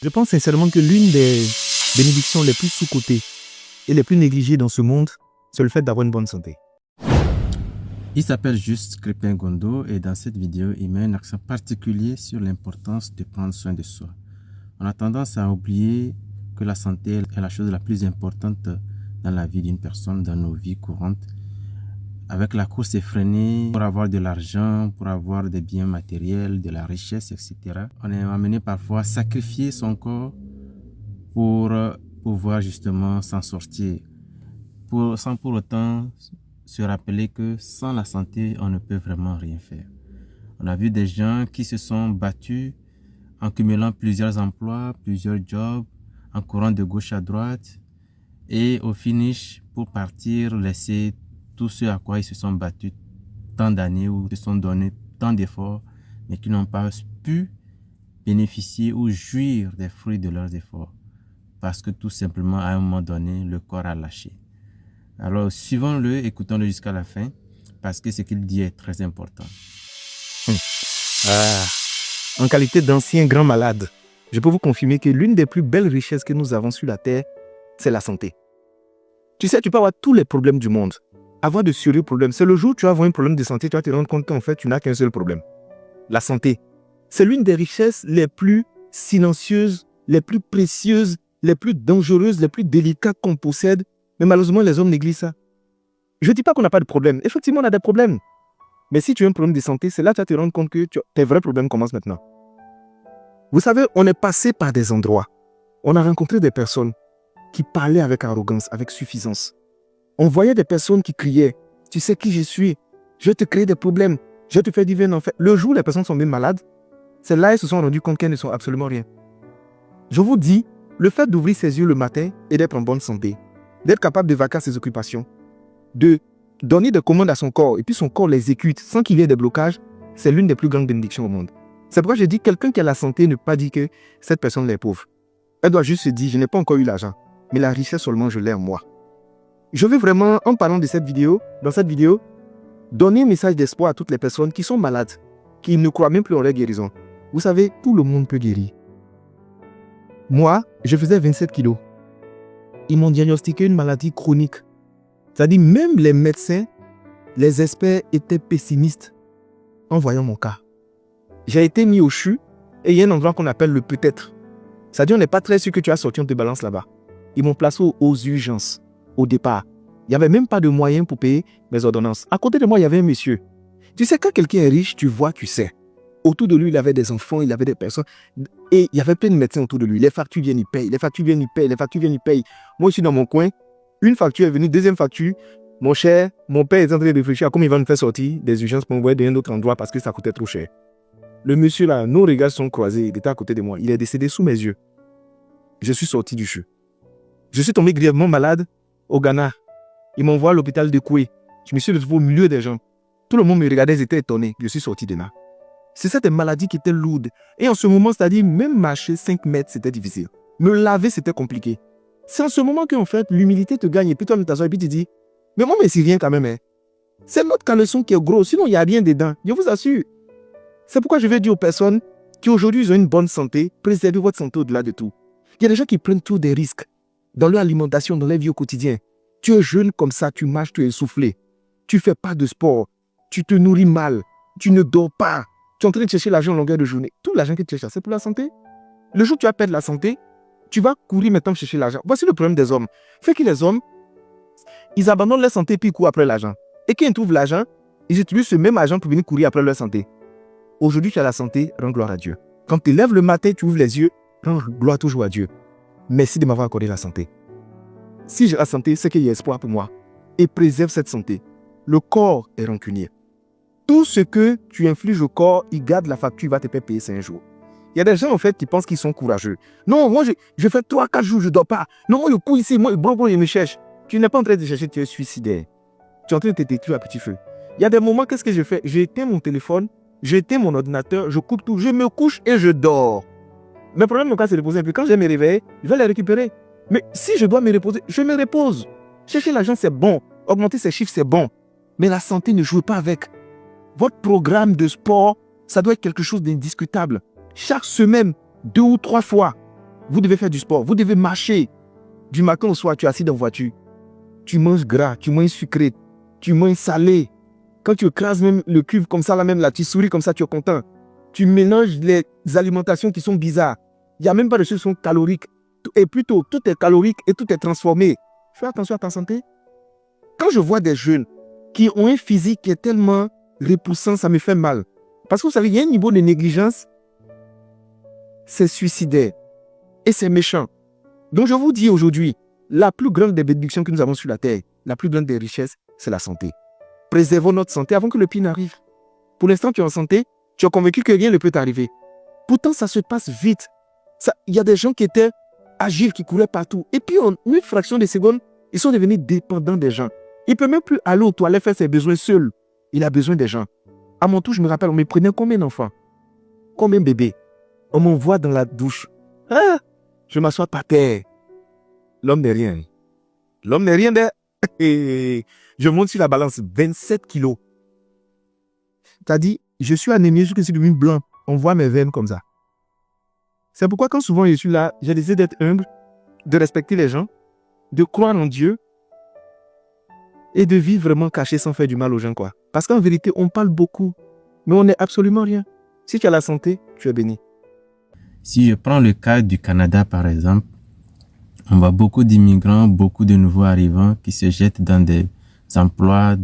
Je pense sincèrement que l'une des bénédictions les plus sous-cotées et les plus négligées dans ce monde, c'est le fait d'avoir une bonne santé. Il s'appelle Juste Crépin Gondo et dans cette vidéo, il met un accent particulier sur l'importance de prendre soin de soi. On a tendance à oublier que la santé est la chose la plus importante dans la vie d'une personne, dans nos vies courantes. Avec la course effrénée pour avoir de l'argent, pour avoir des biens matériels, de la richesse, etc., on est amené parfois à sacrifier son corps pour pouvoir justement s'en sortir, sans pour autant se rappeler que sans la santé, on ne peut vraiment rien faire. On a vu des gens qui se sont battus en cumulant plusieurs emplois, plusieurs jobs, en courant de gauche à droite et au finish, pour partir, laisser tout ce à quoi ils se sont battus tant d'années ou se sont donné tant d'efforts, mais qui n'ont pas pu bénéficier ou jouir des fruits de leurs efforts. Parce que tout simplement, à un moment donné, le corps a lâché. Alors, suivons-le, écoutons-le jusqu'à la fin, parce que ce qu'il dit est très important. En qualité d'ancien grand malade, je peux vous confirmer que l'une des plus belles richesses que nous avons sur la terre, c'est la santé. Tu sais, tu peux avoir tous les problèmes du monde, avoir de sérieux problèmes. C'est le jour où tu vas avoir un problème de santé, tu vas te rendre compte qu'en fait, tu n'as qu'un seul problème. La santé. C'est l'une des richesses les plus silencieuses, les plus précieuses, les plus dangereuses, les plus délicates qu'on possède. Mais malheureusement, les hommes négligent ça. Je ne dis pas qu'on n'a pas de problème. Effectivement, on a des problèmes. Mais si tu as un problème de santé, c'est là que tu vas te rendre compte que tes vrais problèmes commencent maintenant. Vous savez, on est passé par des endroits. On a rencontré des personnes qui parlaient avec arrogance, avec suffisance. On voyait des personnes qui criaient « Tu sais qui je suis? Je vais te créer des problèmes. Je vais te faire vivre un enfer. » Le jour où les personnes sont bien malades, c'est là qu'ils se sont rendus compte qu'elles ne sont absolument rien. Je vous dis, le fait d'ouvrir ses yeux le matin et d'être en bonne santé, d'être capable de vaquer à ses occupations, de donner des commandes à son corps et puis son corps l'exécute sans qu'il y ait des blocages, c'est l'une des plus grandes bénédictions au monde. C'est pourquoi je dis quelqu'un qui a la santé ne peut pas dire que cette personne est pauvre. Elle doit juste se dire, je n'ai pas encore eu l'argent, mais la richesse seulement je l'ai en moi. Je veux vraiment, en parlant de cette vidéo, dans cette vidéo, donner un message d'espoir à toutes les personnes qui sont malades, qui ne croient même plus en leur guérison. Vous savez, tout le monde peut guérir. Moi, je faisais 27 kilos. Ils m'ont diagnostiqué une maladie chronique. C'est-à-dire, même les médecins, les experts étaient pessimistes en voyant mon cas. J'ai été mis au CHU et il y a un endroit qu'on appelle le peut-être. C'est-à-dire, on n'est pas très sûr que tu as sorti, on te balance là-bas. Ils m'ont placé aux urgences, au départ. Il n'y avait même pas de moyens pour payer mes ordonnances. À côté de moi, il y avait un monsieur. Tu sais, quand quelqu'un est riche, tu vois, tu sais. Autour de lui, il avait des enfants, il avait des personnes. Et il y avait plein de médecins autour de lui. Les factures viennent, ils payent. Les factures viennent, ils payent. Les factures viennent, ils payent. Moi, je suis dans mon coin. Une facture est venue, deuxième facture. Mon cher, mon père est en train de réfléchir à comment il va nous faire sortir des urgences pour m'envoyer dans un autre endroit parce que ça coûtait trop cher. Le monsieur là, nos regards sont croisés. Il était à côté de moi. Il est décédé sous mes yeux. Je suis sorti du CHU. Je suis tombé grièvement malade au Ghana. Ils m'envoient à l'hôpital de Koué. Je me suis retrouvé au milieu des gens. Tout le monde me regardait, ils étaient étonnés. Je suis sorti de là. C'est ça des maladies qui étaient lourdes. Et en ce moment, c'est-à-dire, même marcher 5 mètres, c'était difficile. Me laver, c'était compliqué. C'est en ce moment qu'en fait, l'humilité te gagne. Et puis toi, tu t'assois et puis tu dis, mais moi, mais c'est rien quand même. Hein. C'est notre caleçon qui est gros. Sinon, il n'y a rien dedans. Je vous assure. C'est pourquoi je vais dire aux personnes qui aujourd'hui ont une bonne santé, préservez votre santé au-delà de tout. Il y a des gens qui prennent tous des risques dans leur alimentation, dans leur vie au quotidien. Tu es jeune comme ça, tu marches, tu es essoufflé. Tu ne fais pas de sport. Tu te nourris mal. Tu ne dors pas. Tu es en train de chercher l'argent en longueur de journée. Tout l'argent que tu cherches, c'est pour la santé. Le jour où tu vas perdre la santé, tu vas courir maintenant chercher l'argent. Voici le problème des hommes. Fait que les hommes, ils abandonnent leur santé puis ils courent après l'argent. Et quand ils trouvent l'argent, ils utilisent ce même argent pour venir courir après leur santé. Aujourd'hui, tu as la santé, rends gloire à Dieu. Quand tu te lèves le matin, tu ouvres les yeux, rends gloire toujours à Dieu. Merci de m'avoir accordé la santé. Si j'ai la santé, c'est qu'il y a espoir pour moi. Et préserve cette santé. Le corps est rancunier. Tout ce que tu infliges au corps, il garde la facture, il va te faire payer 5 jours. Il y a des gens en fait qui pensent qu'ils sont courageux. Non, moi je fais 3-4 jours, je ne dors pas. Non, moi je cours ici, moi je me cherche. Tu n'es pas en train de chercher, tu es suicidaire. Tu es en train de te détruire à petit feu. Il y a des moments, qu'est-ce que je fais? J'éteins mon téléphone, j'éteins mon ordinateur, je coupe tout, je me couche et je dors. Mes problèmes n'ont qu'à se reposer un peu. Quand je vais me réveiller, je vais les récupérer. Mais si je dois me reposer, je me repose. Chercher l'argent, c'est bon. Augmenter ses chiffres, c'est bon. Mais la santé, ne jouez pas avec. Votre programme de sport, ça doit être quelque chose d'indiscutable. Chaque semaine, 2 ou 3 fois, Vous devez faire du sport. Vous devez marcher. Du matin au soir, tu es assis dans la voiture. Tu manges gras, tu manges sucré, tu manges salé. Quand tu écrases même le cuivre comme ça, là même là, tu souris comme ça, tu es content. Tu mélanges les alimentations qui sont bizarres. Il n'y a même pas de choses qui sont caloriques. Et plutôt, tout est calorique et tout est transformé. Fais attention à ta santé. Quand je vois des jeunes qui ont un physique qui est tellement repoussant, ça me fait mal. Parce que vous savez, il y a un niveau de négligence, c'est suicidaire. Et c'est méchant. Donc je vous dis aujourd'hui, la plus grande des bénédictions que nous avons sur la terre, la plus grande des richesses, c'est la santé. Préservons notre santé avant que le pire n'arrive. Pour l'instant, tu es en santé, tu es convaincu que rien ne peut t'arriver. Pourtant, ça se passe vite. Il y a des gens qui étaient agiles, qui couraient partout. Et puis, en une fraction de seconde, ils sont devenus dépendants des gens. Il ne peut même plus aller aux toilettes faire ses besoins seul. Il a besoin des gens. À mon tour, je me rappelle, on me prenait combien d'enfants? Combien de bébés? On m'envoie dans la douche. Ah, je m'assois par terre. L'homme n'est rien. L'homme n'est rien. Je monte sur la balance 27 kilos. T'as dit, je suis anémié, je suis devenu blanc. On voit mes veines comme ça. C'est pourquoi quand souvent je suis là, j'ai décidé d'être humble, de respecter les gens, de croire en Dieu et de vivre vraiment caché sans faire du mal aux gens, quoi. Parce qu'en vérité, on parle beaucoup, mais on n'est absolument rien. Si tu as la santé, tu es béni. Si je prends le cas du Canada, par exemple, on voit beaucoup d'immigrants, beaucoup de nouveaux arrivants qui se jettent dans des emplois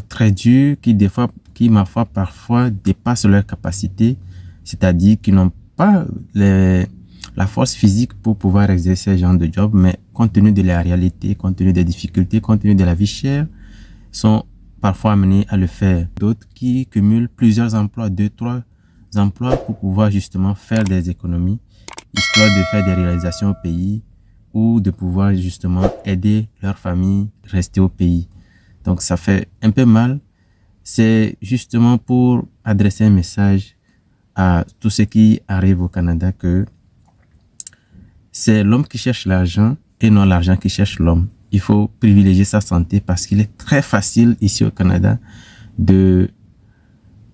très durs, qui ma foi, parfois dépassent leurs capacités, c'est-à-dire qu'ils n'ont pas la force physique pour pouvoir exercer ce genre de job, mais compte tenu de la réalité, compte tenu des difficultés, compte tenu de la vie chère, sont parfois amenés à le faire. D'autres qui cumulent plusieurs emplois, 2, 3 emplois pour pouvoir justement faire des économies, histoire de faire des réalisations au pays ou de pouvoir justement aider leur famille à rester au pays. Donc ça fait un peu mal. C'est justement pour adresser un message à tous ceux qui arrivent au Canada que c'est l'homme qui cherche l'argent et non l'argent qui cherche l'homme. Il faut privilégier sa santé parce qu'il est très facile ici au Canada de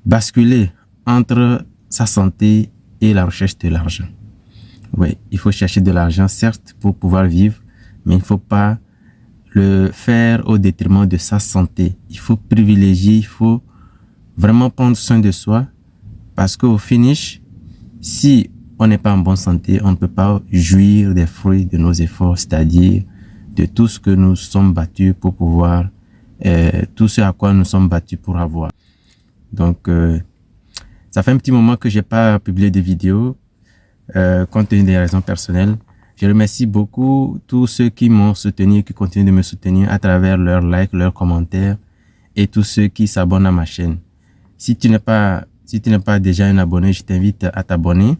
basculer entre sa santé et la recherche de l'argent. Oui, il faut chercher de l'argent, certes, pour pouvoir vivre, mais il ne faut pas le faire au détriment de sa santé. Il faut privilégier, il faut vraiment prendre soin de soi parce qu'au finish, si on n'est pas en bonne santé, on ne peut pas jouir des fruits de nos efforts, c'est-à-dire de tout ce que nous sommes battus pour pouvoir, tout ce à quoi nous sommes battus pour avoir. Donc, ça fait un petit moment que j'ai pas publié de vidéos, compte tenu des raisons personnelles. Je remercie beaucoup tous ceux qui m'ont soutenu, qui continuent de me soutenir à travers leurs likes, leurs commentaires et tous ceux qui s'abonnent à ma chaîne. Si tu n'es pas déjà un abonné, je t'invite à t'abonner,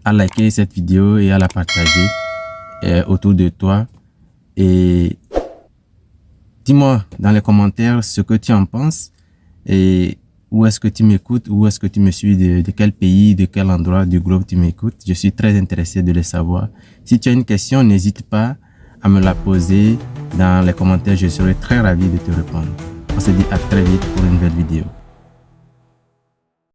à liker cette vidéo et à la partager autour de toi. Et dis-moi dans les commentaires ce que tu en penses et où est-ce que tu m'écoutes, où est-ce que tu me suis, de quel pays, de quel endroit du globe tu m'écoutes. Je suis très intéressé de le savoir. Si tu as une question, n'hésite pas à me la poser dans les commentaires. Je serai très ravi de te répondre. On se dit à très vite pour une nouvelle vidéo.